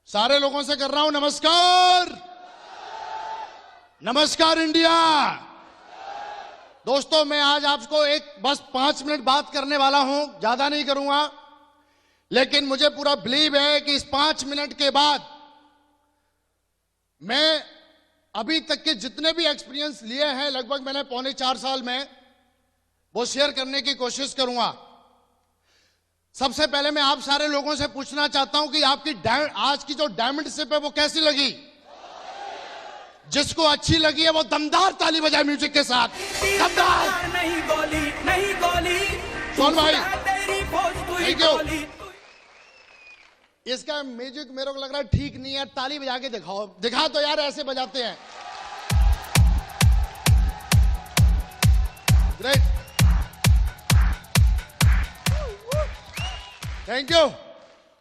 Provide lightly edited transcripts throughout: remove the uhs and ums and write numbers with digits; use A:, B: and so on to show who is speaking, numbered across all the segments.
A: सारे लोगों से कर रहा हूं नमस्कार। नमस्कार इंडिया। दोस्तों, मैं आज आपको बस 5 मिनट बात करने वाला हूं, ज्यादा नहीं करूंगा। लेकिन मुझे पूरा बिलीव है कि इस 5 मिनट के बाद मैं अभी तक के जितने भी एक्सपीरियंस लिए हैं, लगभग मैंने 3.25 साल में, वो शेयर करने की कोशिश करूंगा। सबसे पहले मैं आप सारे लोगों से पूछना चाहता हूं कि आपकी आज की जो डायमंड सिप है वो कैसी लगी। जिसको अच्छी लगी है वो दमदार ताली बजाए म्यूजिक के साथ। दमदार।
B: नहीं गोली, नहीं गोली
A: सोन भाई,
B: थैंक यू।
A: इसका म्यूजिक मेरे को लग रहा है ठीक नहीं है, ताली बजा के दिखाओ। दिखा तो यार, ऐसे बजाते हैं। Great, thank you.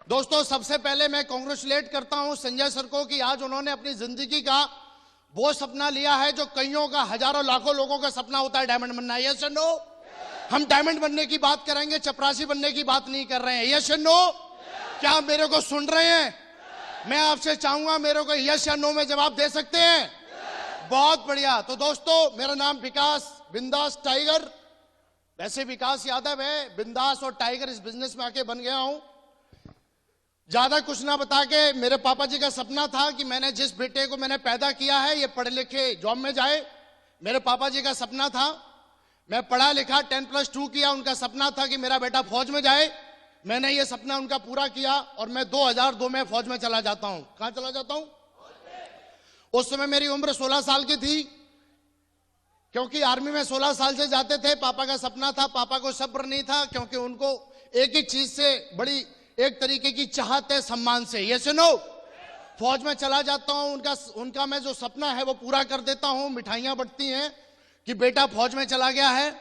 A: दोस्तों, सबसे पहले मैं कांग्रेचुलेट करता हूं संजय सर को कि आज उन्होंने अपनी जिंदगी का वो सपना लिया है जो कईयों का, हजारों लाखों लोगों का सपना होता है, डायमंड बनना। यस और नो? हम डायमंड बनने की बात करेंगे, चपरासी बनने की बात नहीं कर रहे हैं। यस और नो? क्या आप मेरे को सुन रहे हैं? मैं आपसे चाहूंगा मेरे को यस या नो में जवाब दे सकते हैं? बहुत बढ़िया। तो दोस्तों, मेरा नाम विकास बिंदास टाइगर, वैसे विकास यादव है, बिंदास और टाइगर इस बिजनेस में आके बन गया हूं। ज्यादा कुछ ना बता के, मेरे पापा जी का सपना था कि मैंने जिस बेटे को मैंने पैदा किया है ये पढ़े लिखे जॉब में जाए। मेरे पापा जी का सपना था, मैं पढ़ा लिखा 10+2 किया। उनका सपना था कि मेरा बेटा फौज में जाए। मैंने ये सपना उनका पूरा किया और मैं 2002 में फौज में चला जाता हूं। कहां चला जाता हूं? उस समय मेरी उम्र 16 साल की थी, क्योंकि आर्मी में 16 साल से जाते थे। पापा का सपना था, पापा को सब्र नहीं था, क्योंकि उनको एक ही चीज से बड़ी एक तरीके की चाहत है, सम्मान से। ये सुनो, फौज में चला जाता हूं, उनका मैं जो सपना है वो पूरा कर देता हूं। मिठाइयां बंटती हैं कि बेटा फौज में चला गया है।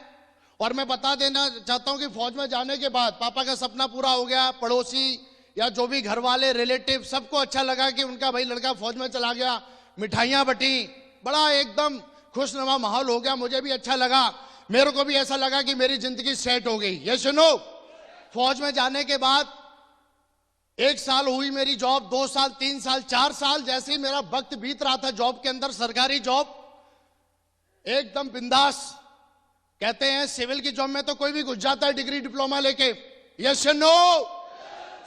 A: और मैं बता देना चाहता हूं कि फौज में जाने के बाद पापा का सपना पूरा हो गया। पड़ोसी या जो भी घर वाले, रिलेटिव, सबको अच्छा लगा कि उनका भाई लड़का फौज में चला गया। मिठाइयां बटी, बड़ा एकदम खुशनुमा माहौल हो गया। मुझे भी अच्छा लगा, मेरे को भी ऐसा लगा कि मेरी जिंदगी सेट हो गई। ये सुनो, फौज में जाने के बाद 1 साल हुई मेरी जॉब, 2 साल, 3 साल, 4 साल। जैसे ही मेरा वक्त बीत रहा था जॉब के अंदर, सरकारी जॉब, एकदम बिंदास। कहते हैं सिविल की जॉब में तो कोई भी घुस जाता है डिग्री डिप्लोमा लेके। Yes no?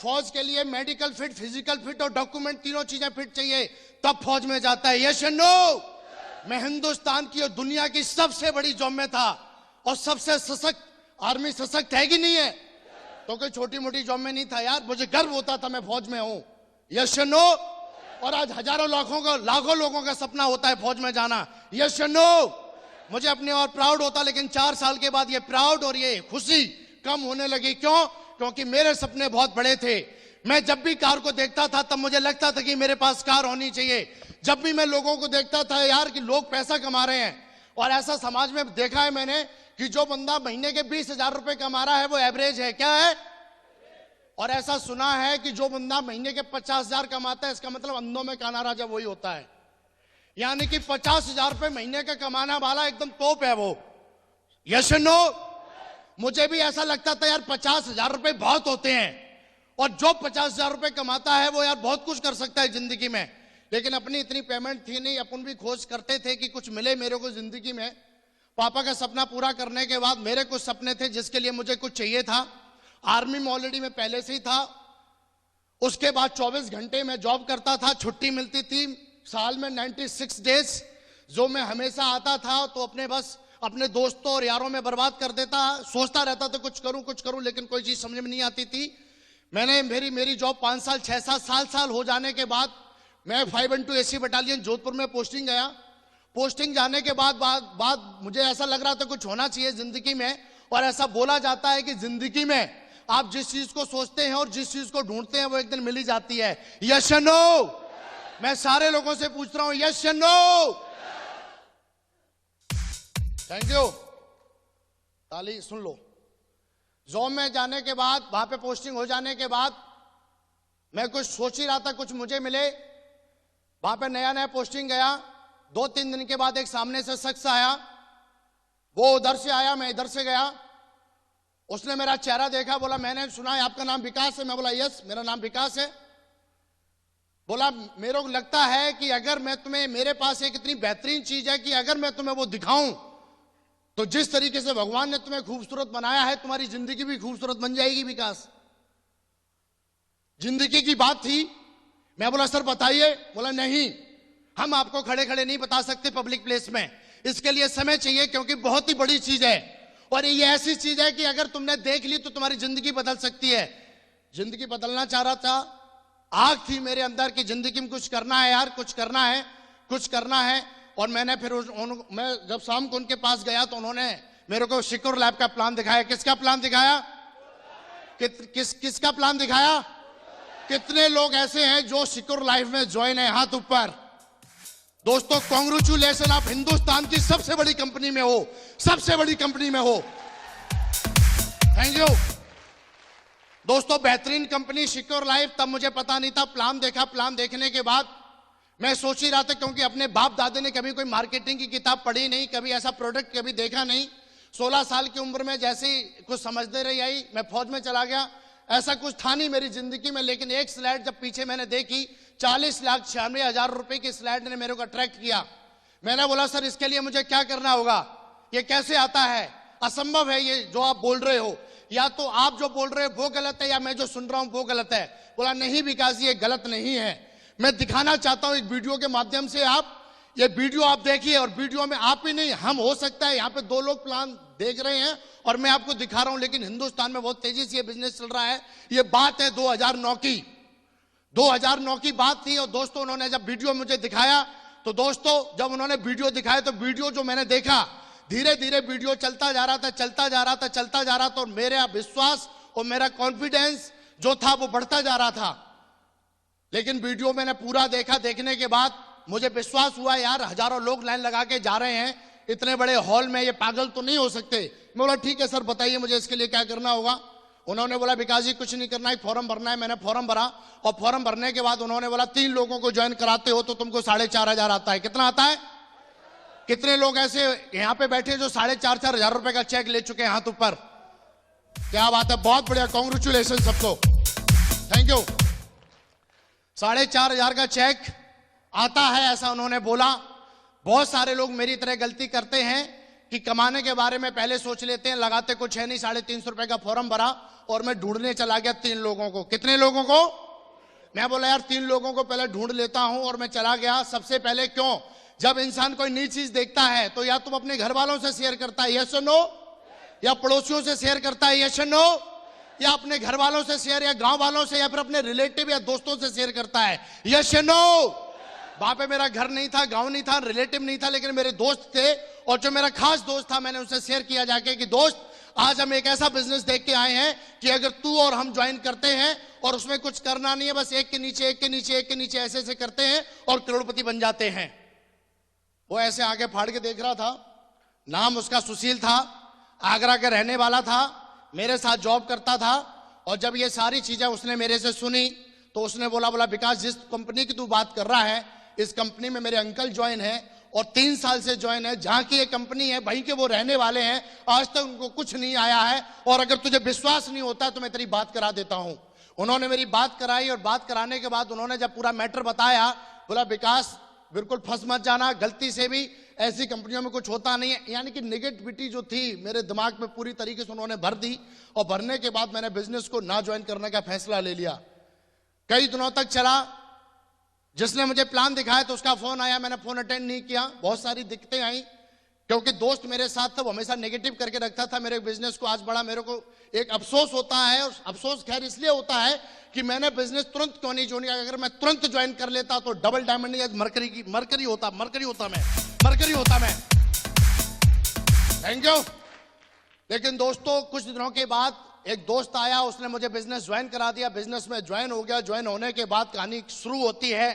A: फौज के लिए मेडिकल फिट, फिजिकल फिट और डॉक्यूमेंट, तीनों चीजें फिट चाहिए, तब फौज में जाता है। Yes no? मैं हिंदुस्तान की और दुनिया की सबसे बड़ी जॉब में था और सबसे सशक्त आर्मी सशक्त है कि नहीं है? तो कोई छोटी मोटी जॉब में नहीं था यार। मुझे गर्व होता था मैं फौज में हूं। Yes no? और आज हजारों लाखों लोगों का सपना होता है फौज में जाना। Yes no? मुझे अपने और प्राउड होता, लेकिन 4 साल के बाद ये प्राउड और ये खुशी कम होने लगी। क्यों? क्योंकि मेरे सपने बहुत बड़े थे। मैं जब भी कार को देखता था तब मुझे लगता था कि मेरे पास कार होनी चाहिए। जब भी मैं लोगों को देखता था यार कि लोग पैसा कमा रहे हैं, और ऐसा समाज में देखा है मैंने कि जो बंदा महीने के 20,000 रुपए कमा रहा है वो एवरेज है। क्या है? और ऐसा सुना है कि जो बंदा महीने के 50,000 कमाता है, इसका मतलब अंधों में काना राजा वही होता है। यानी कि 50,000 रुपए महीने का कमाना वाला एकदम टॉप है वो। Yes no? मुझे भी ऐसा लगता था यार 50,000 रुपए बहुत होते हैं, और जो 50,000 रुपए कमाता है वो यार बहुत कुछ कर सकता है जिंदगी में। लेकिन अपनी इतनी पेमेंट थी नहीं, अपन भी खोज करते थे कि कुछ मिले मेरे को जिंदगी में। पापा का सपना पूरा करने के बाद मेरे कुछ सपने थे जिसके लिए मुझे कुछ चाहिए था। आर्मी में ऑलरेडी मैं पहले से ही था। उसके बाद 24 घंटे में जॉब करता था, छुट्टी मिलती थी साल में 96 डेज, जो मैं हमेशा आता था तो अपने दोस्तों और यारों में बर्बाद कर देता। सोचता रहता था कुछ करूं, लेकिन कोई चीज समझ में नहीं आती थी। मैंने मेरी जॉब 5 साल, 6 साल हो जाने के बाद मैं 512 AC बटालियन जोधपुर में पोस्टिंग गया। पोस्टिंग जाने के बाद मुझे ऐसा लग रहा था कुछ होना चाहिए जिंदगी में। और ऐसा बोला जाता है कि जिंदगी में आप जिस चीज को सोचते हैं और जिस चीज को ढूंढते हैं वो एक दिन मिल ही जाती है। यस या नो? मैं सारे लोगों से पूछ रहा हूं, यस या नो? थैंक यू, ताली सुन लो। जॉब में जाने के बाद, वहां पे पोस्टिंग हो जाने के बाद, मैं कुछ सोच ही रहा था कुछ मुझे मिले। वहां पे नया पोस्टिंग गया। 2-3 दिन के बाद एक सामने से शख्स आया, वो उधर से आया, मैं इधर से गया। उसने मेरा चेहरा देखा, बोला मैंने सुना है आपका नाम विकास है। मैं बोला यस, मेरा नाम विकास है। बोला मेरे को लगता है कि अगर मैं तुम्हें, मेरे पास एक इतनी बेहतरीन चीज है कि अगर मैं तुम्हें वो दिखाऊं तो जिस तरीके से भगवान ने तुम्हें खूबसूरत बनाया है, तुम्हारी जिंदगी भी खूबसूरत बन जाएगी विकास। जिंदगी की बात थी। मैं बोला सर बताइए। बोला नहीं, हम आपको खड़े खड़े नहीं बता सकते पब्लिक प्लेस में, इसके लिए समय चाहिए, क्योंकि बहुत ही बड़ी चीज है और ये ऐसी चीज है कि अगर तुमने देख ली तो तुम्हारी जिंदगी बदल सकती है। जिंदगी बदलना चाह रहा था, आग थी मेरे अंदर की जिंदगी में कुछ करना है यार, कुछ करना है, कुछ करना है। और मैंने फिर मैं जब शाम को उनके पास गया तो उन्होंने मेरे को सिक्योर लैब का प्लान दिखाया। किसका प्लान दिखाया? किसका प्लान दिखाया? कितने लोग ऐसे हैं जो सिक्योर लाइफ में ज्वाइन है? हाथ ऊपर। दोस्तों कांग्रेचुलेशन, आप हिंदुस्तान की सबसे बड़ी कंपनी में हो, सबसे बड़ी कंपनी में हो। थैंक यू दोस्तों। बेहतरीन कंपनी सिक्योर लाइफ। तब मुझे पता नहीं था, प्लान देखा। प्लान देखने के बाद मैं सोच ही रहा था, क्योंकि अपने बाप दादे ने कभी कोई मार्केटिंग की किताब पढ़ी नहीं, कभी ऐसा प्रोडक्ट कभी देखा नहीं। 16 साल की उम्र में जैसे ही कुछ समझते रही आई, मैं फौज में चला गया। ऐसा कुछ था नहीं मेरी जिंदगी में, लेकिन एक स्लाइड जब पीछे मैंने देखी, 40,96,000 रुपए की स्लाइड ने मेरे को अट्रैक्ट किया। मैंने बोला सर इसके लिए मुझे क्या करना होगा? ये कैसे आता है? असंभव है ये जो आप बोल रहे हो, या तो आप जो बोल रहे हो वो गलत है या मैं जो सुन रहा हूं वो गलत है। बोला नहीं विकास जी, ये गलत नहीं है। मैं दिखाना चाहता हूं एक वीडियो के माध्यम से, आप ये वीडियो आप देखिए, और वीडियो में आप ही नहीं, हम हो सकता है यहाँ पे 2 लोग प्लान देख रहे हैं और मैं आपको दिखा रहा हूं, लेकिन हिंदुस्तान में बहुत तेजी से ये बिजनेस चल रहा है। ये बात है 2009 की, 2009 की बात थी। और दोस्तों उन्होंने जब वीडियो मुझे दिखाया, तो दोस्तों जब उन्होंने वीडियो दिखाया तो वीडियो जो मैंने देखा, धीरे धीरे वीडियो चलता जा रहा था, चलता जा रहा था, चलता जा रहा था, और मेरा विश्वास और मेरा कॉन्फिडेंस जो था वो बढ़ता जा रहा था। लेकिन वीडियो मैंने पूरा देखा, देखने के बाद मुझे विश्वास हुआ यार हजारों लोग लाइन लगा के जा रहे हैं इतने बड़े हॉल में, ये पागल तो नहीं हो सकते। मैं बोला ठीक है सर बताइए मुझे इसके लिए क्या करना होगा। उन्होंने बोला विकास जी कुछ नहीं करना है, फॉर्म भरना है। मैंने फॉर्म भरा, और फॉर्म भरने के बाद उन्होंने बोला 3 लोगों को ज्वाइन कराते हो तो तुमको 4,500 आता है। कितना आता है? कितने लोग ऐसे यहां पे बैठे जो 4,500 रुपए का चेक ले चुके हैं? हाथ ऊपर। क्या बात है, बहुत बढ़िया, कांग्रेचुलेशन सबको, थैंक यू। 4,500 का चेक आता है ऐसा उन्होंने बोला। बहुत सारे लोग मेरी तरह गलती करते हैं कि कमाने के बारे में पहले सोच लेते हैं, लगाते कुछ है नहीं। 350 रुपए का फॉर्म भरा और मैं ढूंढने चला गया 3 लोगों को। कितने लोगों को? मैं बोला यार 3 लोगों को पहले ढूंढ लेता हूं, और मैं चला गया सबसे पहले। क्यों? जब इंसान कोई नई चीज देखता है तो या तुम अपने घर वालों से शेयर करता है, यस और नो, या पड़ोसियों से शेयर करता है, यस और नो, या अपने घर वालों से शेयर, या गांव वालों से, या फिर अपने रिलेटिव या दोस्तों से शेयर करता है, यस और नो। वहां पे मेरा घर नहीं था, गांव नहीं था, रिलेटिव नहीं था, लेकिन मेरे दोस्त थे, और जो मेरा खास दोस्त था मैंने उससे शेयर किया जाके कि दोस्त आज हम एक ऐसा बिजनेस देख के आए हैं कि अगर तू और हम ज्वाइन करते हैं, और उसमें कुछ करना नहीं है, बस एक के नीचे एक के नीचे एक के नीचे ऐसे ऐसे करते हैं और करोड़पति बन जाते हैं। वो ऐसे आगे फाड़ के देख रहा था। नाम उसका सुशील था, आगरा का रहने वाला था, मेरे साथ जॉब करता था। और जब ये सारी चीजें उसने मेरे से सुनी तो उसने बोला विकास जिस कंपनी की तू बात कर रहा है, इस कंपनी में मेरे अंकल ज्वाइन है और 3 साल से ज्वाइन है। जहां की ये कंपनी है वहीं के वो रहने वाले हैं, आज तक उनको कुछ नहीं आया है, और अगर तुझे विश्वास नहीं होता तो मैं तेरी बात करा देता हूं। उन्होंने मेरी बात कराई, और बात कराने के बाद उन्होंने जब पूरा मैटर बताया, बोला विकास बिल्कुल फंस मत जाना, गलती से भी ऐसी कंपनियों में कुछ होता नहीं है। यानी कि नेगेटिविटी जो थी मेरे दिमाग में पूरी तरीके से उन्होंने भर दी, और भरने के बाद मैंने बिजनेस को ना ज्वाइन करने का फैसला ले लिया। कई दिनों तक चला। जिसने मुझे प्लान दिखाया तो उसका फोन आया, मैंने फोन अटेंड नहीं किया। बहुत सारी दिक्कतें आई, क्योंकि दोस्त मेरे साथ था, वो हमेशा नेगेटिव करके रखता था मेरे बिजनेस को। आज बड़ा मेरे को एक अफसोस होता है, और अफसोस खैर इसलिए होता है कि मैंने बिजनेस तुरंत क्यों नहीं ज्वाइन किया। अगर मैं तुरंत ज्वाइन कर लेता तो डबल डायमंड नहीं, मरकरी होता मैं। Thank you. लेकिन दोस्तों कुछ दिनों के बाद एक दोस्त आया, उसने मुझे बिजनेस ज्वाइन करा दिया। बिजनेस में ज्वाइन हो गया। ज्वाइन होने के बाद कहानी शुरू होती है।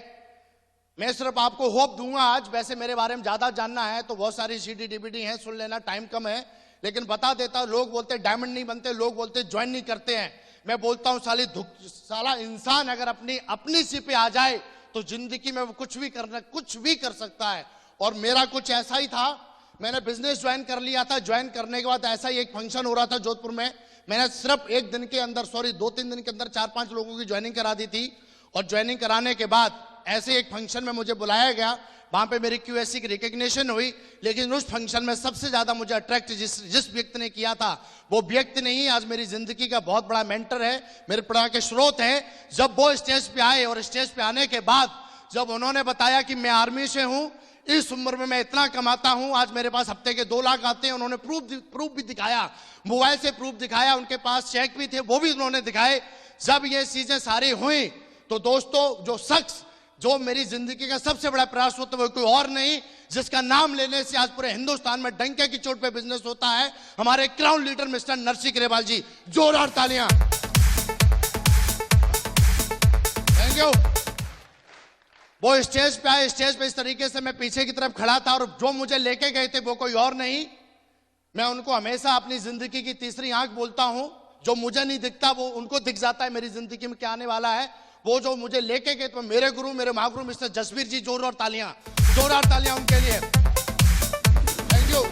A: मैं सिर्फ आपको होप दूंगा आज, वैसे मेरे बारे में ज्यादा जानना है तो बहुत सारी CD DVD हैं, सुन लेना, टाइम कम है, लेकिन बता देता। लोग बोलते डायमंड नहीं बनते, लोग बोलते ज्वाइन नहीं करते हैं। मैं बोलता हूं साला इंसान अगर अपनी सी पे आ जाए तो जिंदगी में वो कुछ भी कर सकता है। और मेरा कुछ ऐसा ही था। मैंने बिजनेस ज्वाइन कर लिया था। ज्वाइन करने के बाद ऐसा ही एक फंक्शन हो रहा था जोधपुर में, मैंने सिर्फ एक दिन के अंदर 2-3 दिन के अंदर 4-5 लोगों की ज्वाइनिंग करा दी थी। और ज्वाइनिंग कराने के बाद ऐसे एक फंक्शन में मुझे बुलाया गया, वहां पे मेरी QSC की रिकग्निशन हुई। लेकिन उस फंक्शन में सबसे ज्यादा मुझे अट्रैक्ट जिस व्यक्ति ने किया था, वो व्यक्ति नहीं, आज मेरी जिंदगी का बहुत बड़ा मेंटर है, मेरे प्रेरणा के स्रोत है। जब वो स्टेज पे आए और स्टेज पे आने के बाद जब उन्होंने बताया कि मैं आर्मी से हूं, इस उम्र में मैं इतना कमाता हूं, आज मेरे पास हफ्ते के 2 लाख आते हैं, उन्होंने प्रूफ भी दिखाया, मोबाइल से प्रूफ दिखाया, उनके पास चेक भी थे, वो भी उन्होंने दिखाए। जब ये चीजें सारी हुई तो दोस्तों, जो शख्स जो मेरी जिंदगी का सबसे बड़ा प्रयास होता है वो कोई और नहीं, जिसका नाम लेने से आज पूरे हिंदुस्तान में डंके की चोट पे बिजनेस होता है, हमारे crown leader mister Narsingh Grewal ji. जोरदार तालियां। Thank you. वो स्टेज पे आए, स्टेज पे इस तरीके से मैं पीछे की तरफ खड़ा था और जो मुझे लेके गए थे वो कोई और नहीं, मैं उनको हमेशा अपनी जिंदगी की तीसरी आंख बोलता हूं। जो मुझे नहीं दिखता वो उनको दिख जाता है मेरी जिंदगी में क्या आने वाला है। वो जो मुझे लेके गए तो मेरे गुरु, मेरे महागुरु मिस्टर जसवीर जी। जोरदार तालियां उनके लिए। Thank you.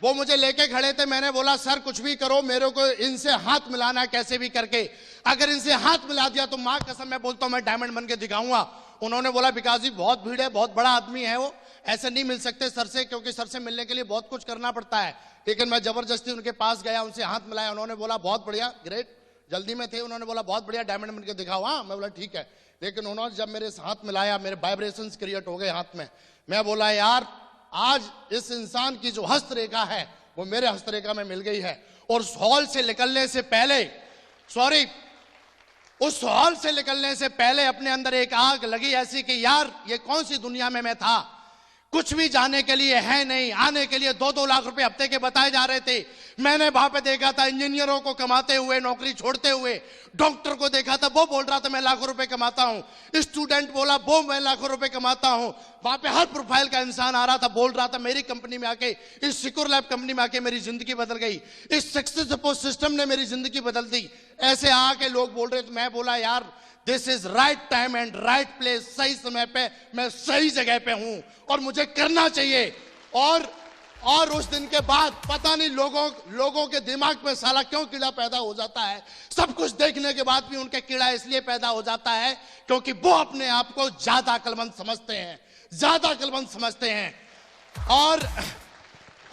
A: वो मुझे लेके खड़े थे, मैंने बोला सर कुछ भी करो, मेरे को इनसे हाथ मिलाना है कैसे भी करके, अगर इनसे हाथ मिला दिया तो मां कसम मैं बोलता हूं मैं डायमंड बन के दिखाऊंगा। उन्होंने बोला विकास जी बहुत भीड़ है, बहुत बड़ा आदमी है वो, ऐसे नहीं मिल सकते सर से, क्योंकि सर से मिलने के लिए बहुत कुछ करना पड़ता है। लेकिन मैं जबरदस्ती उनके पास गया, उनसे हाथ मिलाया, उन्होंने बोला बहुत बढ़िया, ग्रेट, जल्दी में थे, उन्होंने बोला बहुत बढ़िया डायमंड बन के दिखाओ। हाँ, मैं बोला ठीक है। लेकिन उन्होंने जब मेरे हाथ मिलाया, मेरे वाइब्रेशंस क्रिएट हो गए हाथ में। मैं बोला यार आज इस इंसान की जो हस्तरेखा है वो मेरे हस्तरेखा में मिल गई है। और उस हॉल से निकलने से पहले, उस हॉल से निकलने से पहले अपने अंदर एक आग लगी ऐसी कि यार ये कौन सी दुनिया में मैं था, कुछ भी जाने के लिए है नहीं, आने के लिए 2-2 लाख रुपए हफ्ते के बताए जा रहे थे। मैंने वहां पे देखा था इंजीनियरों को कमाते हुए, नौकरी छोड़ते हुए, डॉक्टर को देखा था वो बोल रहा था मैं लाखों रुपए कमाता हूं, स्टूडेंट बोला वो मैं लाखों रुपए कमाता हूं। वहां पे हर प्रोफाइल का इंसान आ रहा था, बोल रहा था मेरी कंपनी में आके, इस सिक्योर लैब कंपनी में आके मेरी जिंदगी बदल गई, इस सक्सेस सपोर्ट सिस्टम ने मेरी जिंदगी बदल दी। ऐसे आके लोग बोल रहे थे। मैं बोला यार this is right time and right place, सही समय पे मैं सही जगह पे हूं और मुझे करना चाहिए। और उस दिन के बाद पता नहीं लोगों के दिमाग में साला क्यों कीड़ा पैदा हो जाता है। सब कुछ देखने के बाद भी उनके कीड़ा इसलिए पैदा हो जाता है क्योंकि वो अपने आप को ज्यादा अक्लमंद समझते हैं। और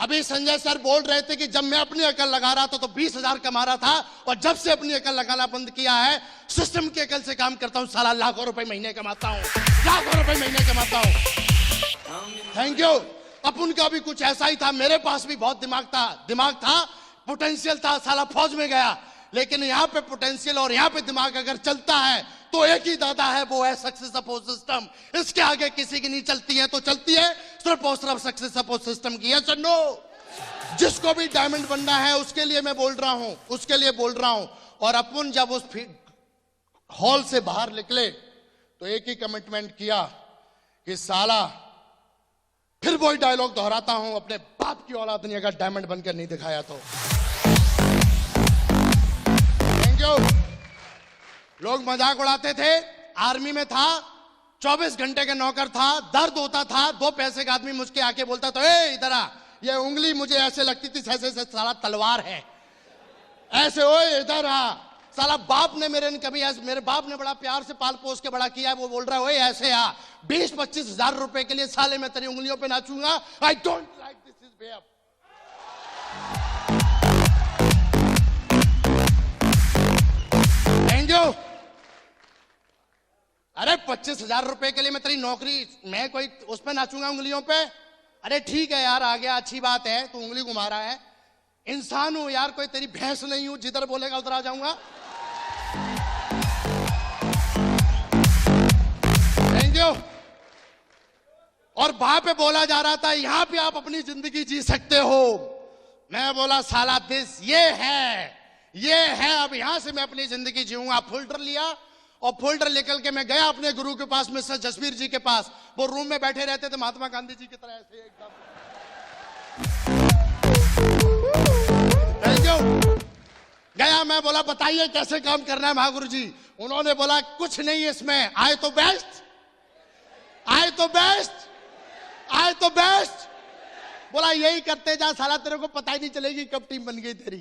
A: अभी संजय सर बोल रहे थे कि जब मैं अपनी अकल लगा रहा था तो 20,000 कमा रहा था, और जब से अपनी अकल लगाना बंद किया है, सिस्टम की अकल से काम करता हूं, साला लाखों रुपए महीने कमाता हूं। Thank you. अपन का भी कुछ ऐसा ही था, मेरे पास भी बहुत दिमाग था, पोटेंशियल था, साला फौज में गया। लेकिन यहाँ पे पोटेंशियल और यहाँ पे दिमाग अगर चलता है तो एक ही दादा है, वो है सक्सेस सपोर्ट सिस्टम। इसके आगे किसी की नहीं चलती है, तो चलती है सिर्फ और सिर्फ सक्सेस सपोर्ट सिस्टम की। यस और नो? जिसको भी डायमंड बनना है उसके लिए मैं बोल रहा हूं। और अपन जब उस हॉल से बाहर निकले तो एक ही कमिटमेंट किया कि साला फिर वही डायलॉग दोहराता हूं, अपने बाप की औलाद ने अगर डायमंड बनकर नहीं दिखाया तो। Thank you. लोग मजाक उड़ाते थे, आर्मी में था, 24 घंटे का नौकर था, दर्द होता था, 2 पैसे का आदमी मुझके आके बोलता था ए इधर आ, ये उंगली मुझे ऐसे लगती थी जैसे साला तलवार है, ऐसे ओए इधर आ। साला बाप ने मेरे बाप ने बड़ा प्यार से पाल पोस के बड़ा किया है, वो बोल रहा है ओए ऐसे आ। 20-25 हजार रुपए के लिए साले मैं तेरी उंगलियों पे नाचूंगा। I don't like this is way up. Thank you. अरे 25,000 रुपए के लिए मैं तेरी नौकरी, मैं कोई उस पर नाचूंगा उंगलियों पे? अरे ठीक है यार, आ गया, अच्छी बात है, तू उंगली घुमा रहा है, इंसान हूं यार, कोई तेरी भैंस नहीं हूं, जिधर बोलेगा उधर आ जाऊंगा। Thank you. और वहां पे बोला जा रहा था यहां पे आप अपनी जिंदगी जी सकते हो। मैं बोला साला ये है, अब यहां से मैं अपनी जिंदगी जीऊंगा। फोल्डर लिया और फोल्डर निकल के मैं गया अपने गुरु के पास, मिस्टर जसवीर जी के पास। वो रूम में बैठे रहते थे महात्मा गांधी जी की तरह ऐसे एकदम। Thank you. गया, मैं बोला बताइए कैसे काम करना है महागुरु जी। उन्होंने बोला कुछ नहीं इसमें, आए तो बेस्ट। बोला यही करते जा साला, तेरे को पता ही नहीं चलेगी कब टीम बन गई तेरी।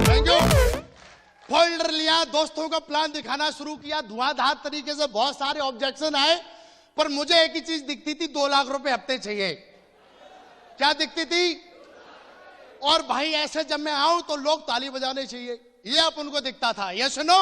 A: Thank you. फोल्डर लिया, दोस्तों का प्लान दिखाना शुरू किया, धुआंधार तरीके से बहुत सारे ऑब्जेक्शन आए, पर मुझे एक ही चीज दिखती थी, 2 लाख रुपए हफ्ते चाहिए। क्या दिखती थी? और भाई ऐसे जब मैं आऊं तो लोग ताली बजाने चाहिए, ये अब उनको दिखता था। ये सुनो,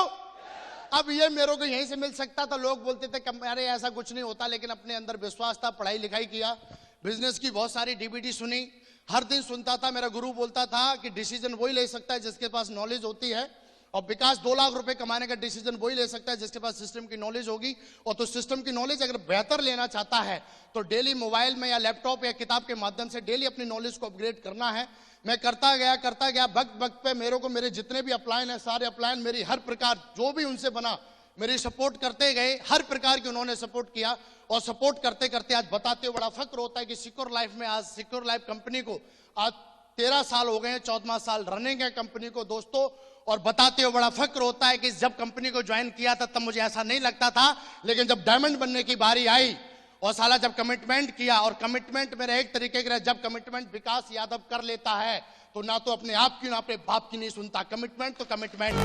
A: अब ये मेरे को यहीं से मिल सकता था। लोग बोलते थे कि अरे ऐसा कुछ नहीं होता, लेकिन अपने अंदर विश्वास था, पढ़ाई लिखाई किया, बिजनेस की बहुत सारी डीवीडी सुनी, हर दिन सुनता था। मेरा गुरु बोलता था कि डिसीजन वही ले सकता है जिसके पास नॉलेज होती है, और विकास 2 लाख रुपए कमाने का डिसीजन वही ले सकता है जिसके पास सिस्टम की नॉलेज होगी। और तो सिस्टम की नॉलेज अगर बेहतर लेना चाहता है तो डेली मोबाइल में या लैपटॉप या किताब के माध्यम से डेली अपनी नॉलेज को अपग्रेड करना है। मैं करता गया। वक्त वक्त पे मेरे को मेरे जितने भी अपलाइन है, सारे अपलाइन मेरी हर प्रकार जो भी उनसे बना मेरी सपोर्ट करते गए, हर प्रकार की उन्होंने सपोर्ट किया। और सपोर्ट करते करते आज बताते हुए बड़ा फक्र होता है कि सिक्योर लाइफ में, आज सिक्योर लाइफ कंपनी को आज 13 साल हो गए हैं, 14वां साल रनिंग है कंपनी को दोस्तों। और बताते हुए बड़ा फक्र होता है कि जब कंपनी को ज्वाइन किया था तब मुझे ऐसा नहीं लगता था, लेकिन जब डायमंड बनने की बारी आई और साला जब कमिटमेंट किया, और कमिटमेंट मेरा एक तरीके का, जब कमिटमेंट विकास यादव कर लेता है तो ना तो अपने आप की ना अपने बाप की नहीं सुनता। कमिटमेंट तो कमिटमेंट।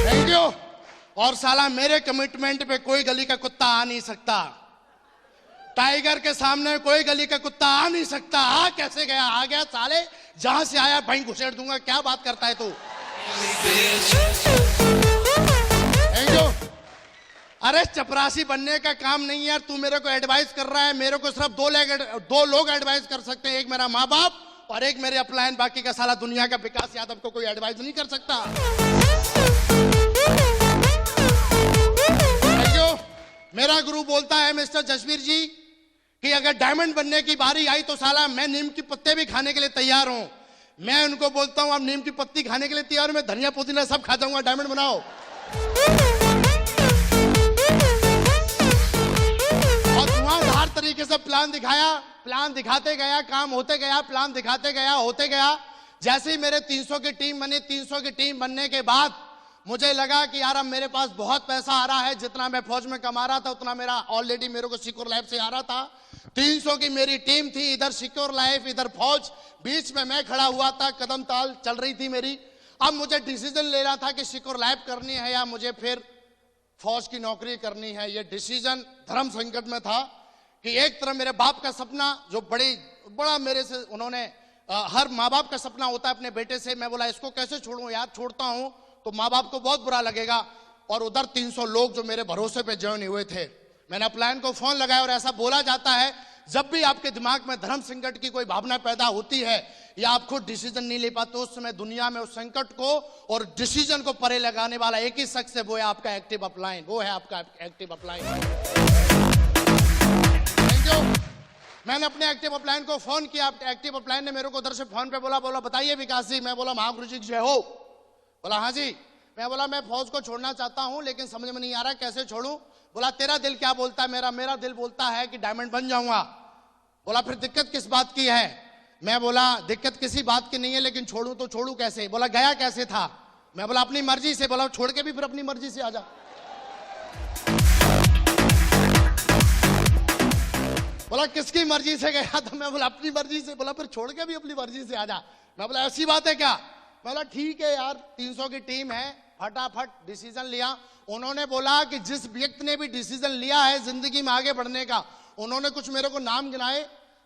A: Thank you. और साला मेरे कमिटमेंट पे कोई गली का कुत्ता आ नहीं सकता, टाइगर के सामने कोई गली का कुत्ता आ नहीं सकता। आ कैसे गया? आ गया साले, जहां से आया भाई घुसेड़ दूंगा। क्या बात करता है तू? Thank you. अरे चपरासी बनने का काम नहीं यार, तू मेरे को एडवाइस कर रहा है। मेरे को सिर्फ 2 लोग एडवाइस कर सकते हैं, एक मेरा माँ बाप और एक मेरे अपलाइन। बाकी का साला दुनिया का विकास यादव को कोई एडवाइस नहीं कर सकता। Thank you. मेरा गुरु बोलता है मिस्टर जसवीर जी कि अगर डायमंड बनने की बारी आई तो साला मैं नीम की पत्ते भी खाने के लिए तैयार हूं। मैं उनको बोलता हूं आप नीम की पत्ती खाने के लिए तैयार हूं, मैं धनिया पुदीना सब खा जाऊंगा, डायमंड बनाओ। और धुआंधार तरीके से प्लान दिखाया, प्लान दिखाते गया, काम होते गया, प्लान दिखाते गया, होते गया। जैसे ही मेरे 300 की टीम बनी, 300 की टीम बनने के बाद मुझे लगा कि यार अब मेरे पास बहुत पैसा आ रहा है, जितना मैं फौज में कमा रहा था उतना मेरा ऑलरेडी मेरे को सिक्योर लाइफ से आ रहा था। 300 की मेरी टीम थी, इधर सिक्योर लाइफ इधर फौज, बीच में मैं खड़ा हुआ था, कदम ताल चल रही थी मेरी। अब मुझे डिसीजन लेना था कि सिक्योर लाइफ करनी है या मुझे फिर फौज की नौकरी करनी है। ये डिसीजन धर्म संकट में था कि एक तरफ मेरे बाप का सपना जो बड़ा मेरे से उन्होंने हर माँ बाप का सपना होता है अपने बेटे से। मैं बोला इसको कैसे छोड़ूं यार, छोड़ता हूं तो माँ बाप को बहुत बुरा लगेगा। और उधर 300 लोग जो मेरे भरोसे पे ज्वाइन हुए थे। मैंने अपलाइन को फोन लगाया और ऐसा बोला जाता है जब भी आपके दिमाग में धर्म संकट की कोई भावना पैदा होती है या आप खुद डिसीजन नहीं ले पाते, उस समय दुनिया में उस संकट को और डिसीजन को परे लगाने वाला एक ही शख्स है, वो है आपका एक्टिव अपलाइन। वो है आपका एक्टिव अपलाइन। Thank you. मैंने अपने एक्टिव अपलाइन को फोन किया, एक्टिव अपलाइन ने मेरे को उधर से फोन पे बोला बताइए विकास जी। मैं बोला महागुरु जी जय हो। बोला हाँ जी। मैं बोला मैं फौज को छोड़ना चाहता हूं लेकिन समझ में नहीं आ रहा कैसे छोड़ूं। बोला तेरा दिल क्या बोलता है? मेरा दिल बोलता है कि डायमंड बन जाऊंगा। बोला फिर दिक्कत किस बात की है? मैं बोला दिक्कत किसी बात की नहीं है, लेकिन छोड़ूं तो छोड़ूं कैसे? बोला गया कैसे था? मैं बोला अपनी मर्जी से। बोला छोड़ के भी फिर अपनी मर्जी से आ जा। बोला किसकी मर्जी से गया था? मैं बोला अपनी मर्जी से। बोला फिर छोड़ के भी अपनी मर्जी से आ जा। मैं बोला ऐसी बात है क्या? मैं बोला ठीक है यार, 300 की टीम है, फटाफट डिसीजन लिया। उन्होंने बोला कि जिस व्यक्ति ने भी डिसीजन लिया है जिंदगी में आगे बढ़ने का, उन्होंने कुछ मेरे को नाम गिनाए,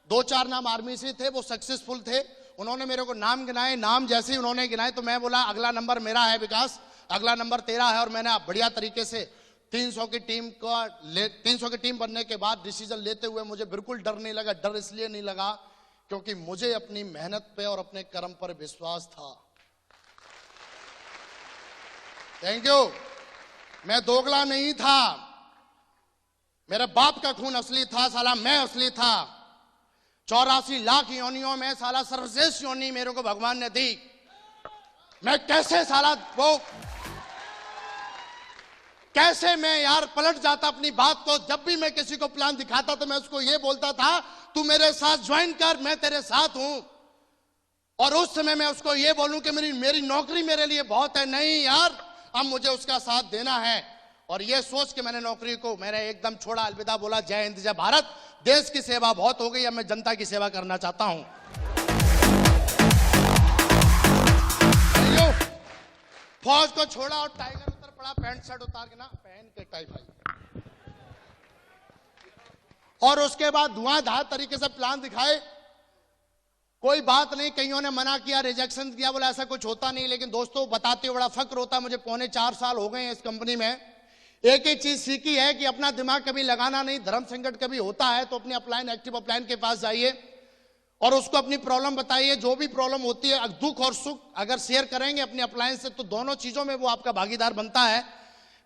A: 2-4 नाम आर्मी से थे, वो सक्सेसफुल थे। उन्होंने मेरे को नाम गिनाए, नाम जैसे ही उन्होंने गिनाए तो मैं बोला अगला नंबर मेरा है विकास, अगला नंबर तेरा है। और मैंने बढ़िया तरीके से 300 की टीम बनने के बाद डिसीजन लेते हुए मुझे बिल्कुल डर नहीं लगा। डर इसलिए नहीं लगा क्योंकि मुझे अपनी मेहनत पे और अपने कर्म पर विश्वास था। Thank you. मैं दोगला नहीं था, मेरे बाप का खून असली था, साला मैं असली था। 84 लाख योनियों में साला सर्वश्रेष्ठ योनि मेरे को भगवान ने दी। मैं कैसे साला वो कैसे मैं यार पलट जाता अपनी बात को। जब भी मैं किसी को प्लान दिखाता तो मैं उसको ये बोलता था तू मेरे साथ ज्वाइन कर, मैं तेरे साथ हूं। और उस समय मैं उसको ये बोलूं कि मेरी नौकरी मेरे लिए बहुत है। नहीं यार, अब मुझे उसका साथ देना है। और ये सोच के मैंने नौकरी को मैंने एकदम छोड़ा, अलविदा बोला, जय हिंद जय भारत। देश की सेवा बहुत हो गई, अब मैं जनता की सेवा करना चाहता हूं। फौज को छोड़ा और टाइगर उतर पड़ा, पैंट शर्ट उतार के ना पहन के टाई भाई, और उसके बाद धुआंधार तरीके से प्लान दिखाए। कोई बात नहीं, कईयों ने मना किया, रिजेक्शन किया, बोला ऐसा कुछ होता नहीं। लेकिन दोस्तों बताते हुए बड़ा फक्र होता है मुझे, 4.25 साल हो गए हैं इस कंपनी में। एक ही चीज सीखी है कि अपना दिमाग कभी लगाना नहीं। धर्म संकट कभी होता है तो अपने अपलाइन, एक्टिव अपलाइन के पास जाइए और उसको अपनी प्रॉब्लम बताइए। जो भी प्रॉब्लम होती है, दुख और सुख अगर शेयर करेंगे अपने अपलाइन से, तो दोनों चीजों में वो आपका भागीदार बनता है।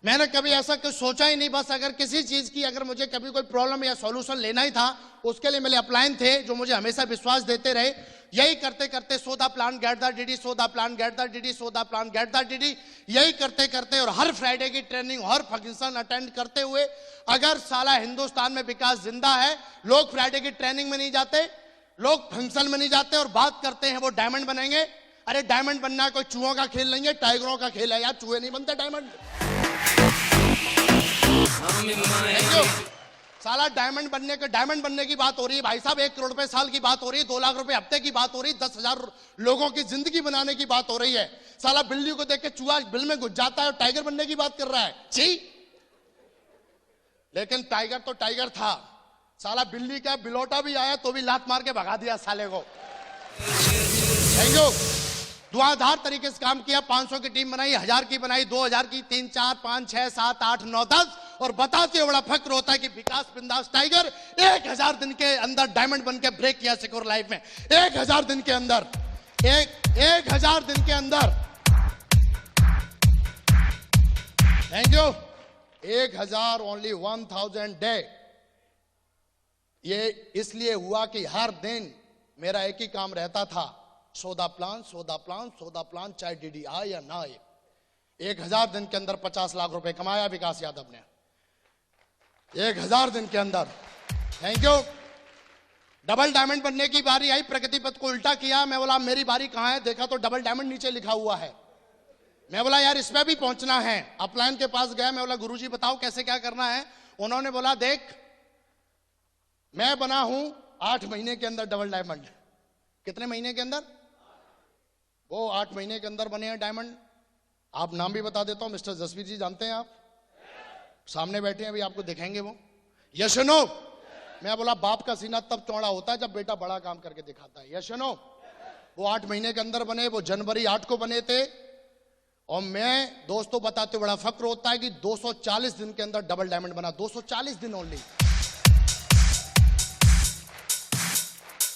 A: मैंने कभी ऐसा कुछ सोचा ही नहीं। बस अगर किसी चीज की अगर मुझे कभी कोई प्रॉब्लम या सॉल्यूशन लेना ही था, उसके लिए मेरे अपलाइन थे जो मुझे हमेशा विश्वास देते रहे। यही करते करते so the plan get the DD, so the plan get the DD, so the plan get the DD, यही करते करते और हर फ्राइडे की ट्रेनिंग, हर फंक्शन अटेंड करते हुए, अगर साला हिंदुस्तान में विकास जिंदा है, लोग फ्राइडे की ट्रेनिंग में नहीं जाते, लोग फंक्शन में नहीं जाते और बात करते हैं वो डायमंड बनेंगे। अरे डायमंड बनना कोई चूहों का खेल नहीं है, टाइगरों का खेल है यार, चूहे नहीं बनते डायमंड। साला डायमंड बनने की बात हो रही है भाई साहब, 1 करोड़ रुपए साल की बात हो रही है, 2 लाख रुपए हफ्ते की बात हो रही है, 10,000 लोगों की जिंदगी बनाने की बात हो रही है। साला बिल्ली को देख के चूहा बिल में घुस जाता है और टाइगर बनने की बात कर रहा है। जी, लेकिन टाइगर तो टाइगर था, साला बिल्ली का बिलोटा भी आया तो भी लात मार के भगा दिया साले को। Thank you. धुआंधार तरीके से काम किया, 500 की टीम बनाई, 1000 की बनाई, 2000 की, 3, 4, 5, 6, 7, 8, 9, 10, और बताते हुए बड़ा फक्र होता है कि विकास बिंदास टाइगर 1000 दिन के अंदर डायमंड बन के ब्रेक किया सिक्योर लाइफ में। 1000 दिन के अंदर, 1000 दिन के अंदर। Thank you. 1000 only 1000 day. ये इसलिए हुआ कि हर दिन मेरा एक ही काम रहता था, सौदा प्लान, सौदा प्लान, सौदा प्लान, चाहे डीडी आए या ना आए। 1000 दिन के अंदर 50 लाख रुपए कमाया विकास यादव ने, 1000 दिन के अंदर। Thank you. डबल डायमंड बनने की बारी आई, प्रगति पथ को उल्टा किया। मैं बोला मेरी बारी कहां है, देखा तो डबल डायमंड नीचे लिखा हुआ है। मैं बोला यार इसमें भी पहुंचना है। अपलाइन के पास गया, मैं बोला गुरुजी बताओ कैसे क्या करना है। उन्होंने बोला देख मैं बना हूं 8 महीने के अंदर डबल डायमंड। कितने महीने के अंदर? वो 8 महीने के अंदर बने हैं डायमंड। आप नाम भी बता देता हूं, मिस्टर जसवीर जी जानते हैं आप, सामने बैठे हैं, अभी आपको दिखाएंगे वो। Yes no. मैं बोला बाप का सीना तब चौड़ा होता है जब बेटा बड़ा काम करके दिखाता है। Yes no. वो 8 महीने के अंदर बने, वो जनवरी 8 को बने थे। और मैं दोस्तों बताते बड़ा फक्र होता है कि 240 दिन के अंदर डबल डायमंड बना। 240 दिन ओनली।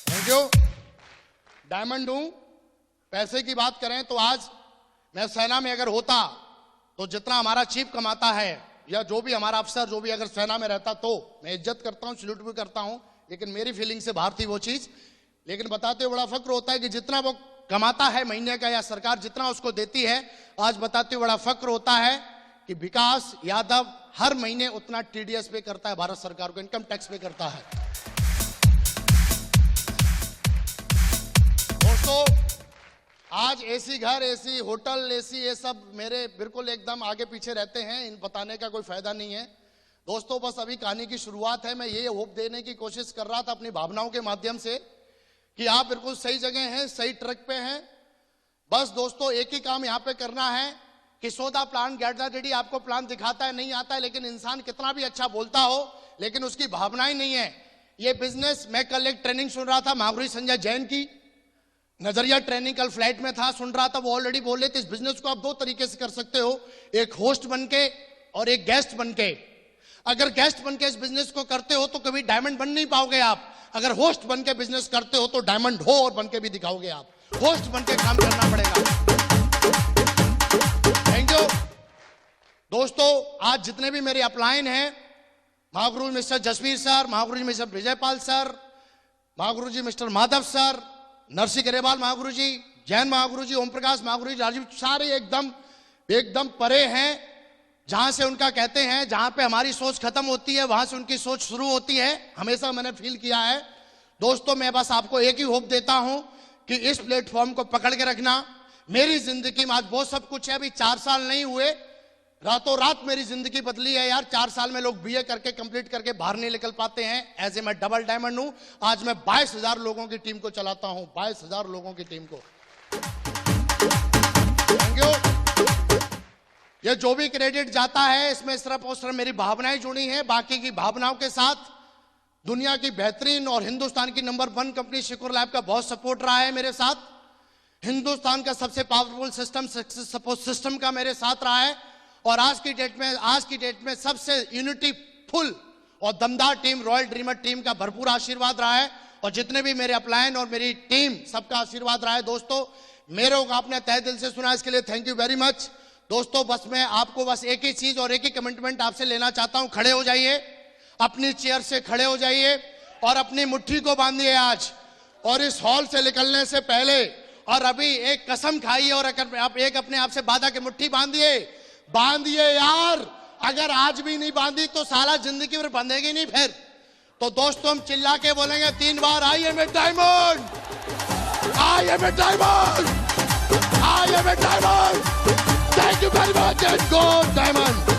A: Thank you. डायमंड हूं। पैसे की बात करें तो आज मैं सेना में अगर होता तो जितना हमारा चीफ कमाता है या जो भी हमारा अफसर जो भी अगर सेना में रहता, तो मैं इज्जत करता हूं, सैल्यूट भी करता हूं, लेकिन मेरी फीलिंग से बाहर थी वो चीज। लेकिन बताते हुए बड़ा फक्र होता है कि जितना वो कमाता है महीने का या सरकार जितना उसको देती है, आज बताते हुए बड़ा फक्र होता है कि विकास यादव हर महीने उतना टीडीएस पे करता है, भारत सरकार को इनकम टैक्स पे करता है। दोस्तों आज एसी घर, एसी होटल, एसी ये सब मेरे बिल्कुल एकदम आगे पीछे रहते हैं, इन बताने का कोई फायदा नहीं है। दोस्तों बस अभी कहानी की शुरुआत है। मैं ये होप देने की कोशिश कर रहा था अपनी भावनाओं के माध्यम से कि आप बिल्कुल सही जगह हैं, सही ट्रैक पे हैं। बस दोस्तों एक ही काम यहाँ पे करना है कि सौदा प्लान गेट द डीडी। आपको प्लान दिखाता है नहीं आता है, लेकिन इंसान कितना भी अच्छा बोलता हो लेकिन उसकी भावनाएं नहीं है। ये बिजनेस, मैं कल एक ट्रेनिंग सुन रहा था महागुरु संजय जैन की, नजरिया ट्रेनिंग, कल फ्लाइट में था, सुन रहा था, वो ऑलरेडी बोल रहे थे इस बिजनेस को आप 2 तरीके से कर सकते हो, एक होस्ट बनके और एक गेस्ट बनके। अगर गेस्ट बनके इस बिजनेस को करते हो तो कभी डायमंड बन नहीं पाओगे आप। अगर होस्ट बनके बिजनेस करते हो तो डायमंड हो और बनके भी दिखाओगे आप। होस्ट बनके काम करना पड़ेगा। Thank you. दोस्तों आज जितने भी मेरे अपलाइन हैं, महागुरु मिस्टर जसवीर सर, महागुरु जी मिस्टर विजयपाल सर, महागुरु जी मिस्टर माधव सर, नरसिंह गरेवाल महागुरु जी, जैन महागुरु जी, ओम प्रकाश महागुरु जी, राजीव, सारे एकदम परे हैं। जहां से उनका कहते हैं जहां पे हमारी सोच खत्म होती है वहां से उनकी सोच शुरू होती है, हमेशा मैंने फील किया है। दोस्तों मैं बस आपको एक ही होप देता हूं कि इस प्लेटफॉर्म को पकड़ के रखना। मेरी जिंदगी में आज बहुत सब कुछ है, अभी 4 साल नहीं हुए, रातों रात मेरी जिंदगी बदली है यार। 4 साल में लोग बीए करके कंप्लीट करके बाहर नहीं निकल पाते हैं। ऐसे मैं डबल डायमंड हूं। आज मैं 22,000 लोगों की टीम को चलाता हूं, 22,000 लोगों की टीम को। Thank you. ये जो भी क्रेडिट जाता है इसमें सिर्फ और सिर्फ मेरी भावनाएं जुड़ी हैं। बाकी की भावनाओं के साथ दुनिया की बेहतरीन और हिंदुस्तान की नंबर 1 कंपनी शिकोर लैब का बहुत सपोर्ट रहा है मेरे साथ। हिंदुस्तान का सबसे powerful system success support system का मेरे साथ रहा है। और आज की डेट में सबसे यूनिटी फुल और दमदार टीम रॉयल ड्रीमर टीम का भरपूर आशीर्वाद रहा है। और जितने भी मेरे अपलायन और मेरी टीम सबका आशीर्वाद रहा है। दोस्तों मेरे को आपने तहे दिल से सुना, इसके लिए थैंक यू वेरी मच। दोस्तों बस मैं आपको बस एक ही चीज और एक ही कमिटमेंट आपसे लेना चाहता हूं। खड़े हो जाइए, अपनी चेयर से खड़े हो जाइए और अपनी मुट्ठी को बांधिए आज। और इस हॉल से निकलने से पहले और अभी एक कसम खाइए और आप एक अपने आप से वादा की मुट्ठी बांधिए यार। अगर आज भी नहीं बांधी तो सारा जिंदगी भर बंधेगी नहीं फिर। तो दोस्तों हम चिल्ला के बोलेंगे 3 बार, I am a diamond, I am a diamond, I am a diamond. Thank you very much and go diamond.